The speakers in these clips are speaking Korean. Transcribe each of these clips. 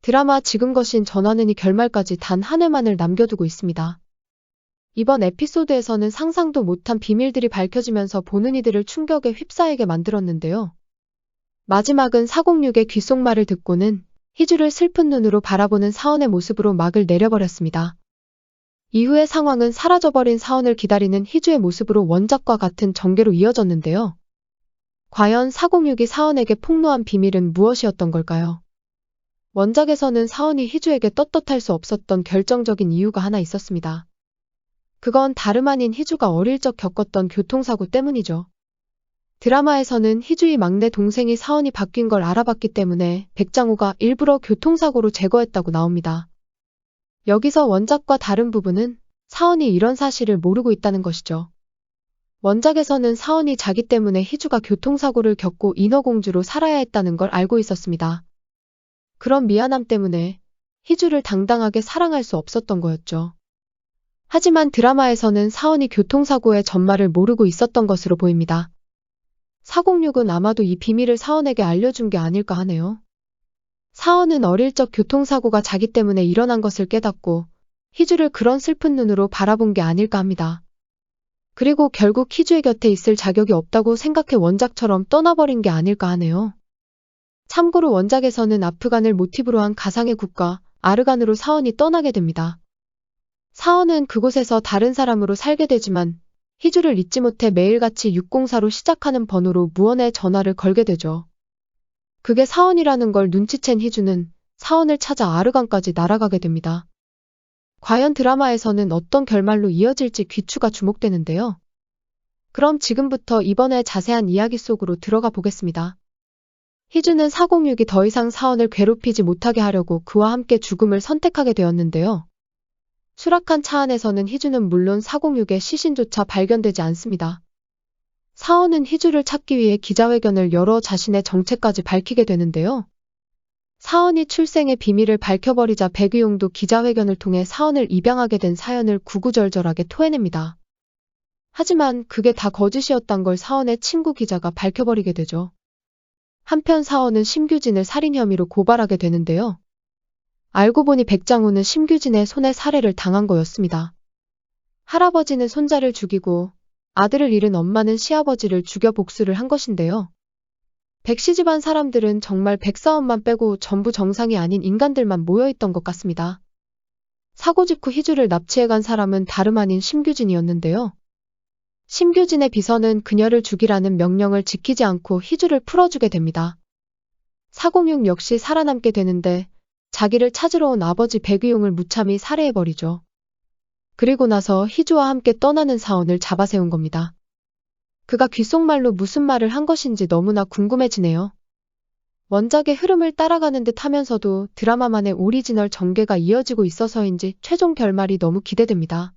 드라마 지금 거신 전하느니 결말까지 단 한 회만을 남겨두고 있습니다. 이번 에피소드에서는 상상도 못한 비밀들이 밝혀지면서 보는 이들을 충격에 휩싸이게 만들었는데요. 마지막은 406의 귓속말을 듣고는 희주를 슬픈 눈으로 바라보는 사원의 모습으로 막을 내려버렸습니다. 이후의 상황은 사라져버린 사원을 기다리는 희주의 모습으로 원작과 같은 전개로 이어졌는데요. 과연 406이 사원에게 폭로한 비밀은 무엇이었던 걸까요? 원작에서는 사원이 희주에게 떳떳할 수 없었던 결정적인 이유가 하나 있었습니다. 그건 다름 아닌 희주가 어릴 적 겪었던 교통사고 때문이죠. 드라마에서는 희주의 막내 동생이 사원이 바뀐 걸 알아봤기 때문에 백장호가 일부러 교통사고로 제거했다고 나옵니다. 여기서 원작과 다른 부분은 사원이 이런 사실을 모르고 있다는 것이죠. 원작에서는 사원이 자기 때문에 희주가 교통사고를 겪고 인어공주로 살아야 했다는 걸 알고 있었습니다. 그런 미안함 때문에 희주를 당당하게 사랑할 수 없었던 거였죠. 하지만 드라마에서는 사원이 교통사고의 전말을 모르고 있었던 것으로 보입니다. 406은 아마도 이 비밀을 사원에게 알려준 게 아닐까 하네요. 사원은 어릴 적 교통사고가 자기 때문에 일어난 것을 깨닫고 희주를 그런 슬픈 눈으로 바라본 게 아닐까 합니다. 그리고 결국 희주의 곁에 있을 자격이 없다고 생각해 원작처럼 떠나버린 게 아닐까 하네요. 참고로 원작에서는 아프간을 모티브로 한 가상의 국가 아르간으로 사원이 떠나게 됩니다. 사원은 그곳에서 다른 사람으로 살게 되지만 희주를 잊지 못해 매일같이 604로 시작하는 번호로 무언의 전화를 걸게 되죠. 그게 사원이라는 걸 눈치챈 희주는 사원을 찾아 아르간까지 날아가게 됩니다. 과연 드라마에서는 어떤 결말로 이어질지 귀추가 주목되는데요. 그럼 지금부터 이번에 자세한 이야기 속으로 들어가 보겠습니다. 희주는 406이 더 이상 사원을 괴롭히지 못하게 하려고 그와 함께 죽음을 선택하게 되었는데요. 수락한 차 안에서는 희주는 물론 406의 시신조차 발견되지 않습니다. 사원은 희주를 찾기 위해 기자회견을 열어 자신의 정체까지 밝히게 되는데요. 사원이 출생의 비밀을 밝혀버리자 백의용도 기자회견을 통해 사원을 입양하게 된 사연을 구구절절하게 토해냅니다. 하지만 그게 다 거짓이었단 걸 사원의 친구 기자가 밝혀버리게 되죠. 한편 사원은 심규진을 살인 혐의로 고발하게 되는데요. 알고 보니 백장호는 심규진의 손에 살해를 당한 거였습니다. 할아버지는 손자를 죽이고 아들을 잃은 엄마는 시아버지를 죽여 복수를 한 것인데요. 백씨 집안 사람들은 정말 백사원만 빼고 전부 정상이 아닌 인간들만 모여있던 것 같습니다. 사고 직후 희주를 납치해간 사람은 다름 아닌 심규진이었는데요. 심규진의 비서는 그녀를 죽이라는 명령을 지키지 않고 희주를 풀어주게 됩니다. 406 역시 살아남게 되는데 자기를 찾으러 온 아버지 백의용을 무참히 살해해버리죠. 그리고 나서 희주와 함께 떠나는 사원을 잡아세운 겁니다. 그가 귓속말로 무슨 말을 한 것인지 너무나 궁금해지네요. 원작의 흐름을 따라가는 듯 하면서도 드라마만의 오리지널 전개가 이어지고 있어서인지 최종 결말이 너무 기대됩니다.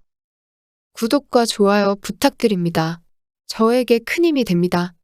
구독과 좋아요 부탁드립니다. 저에게 큰 힘이 됩니다.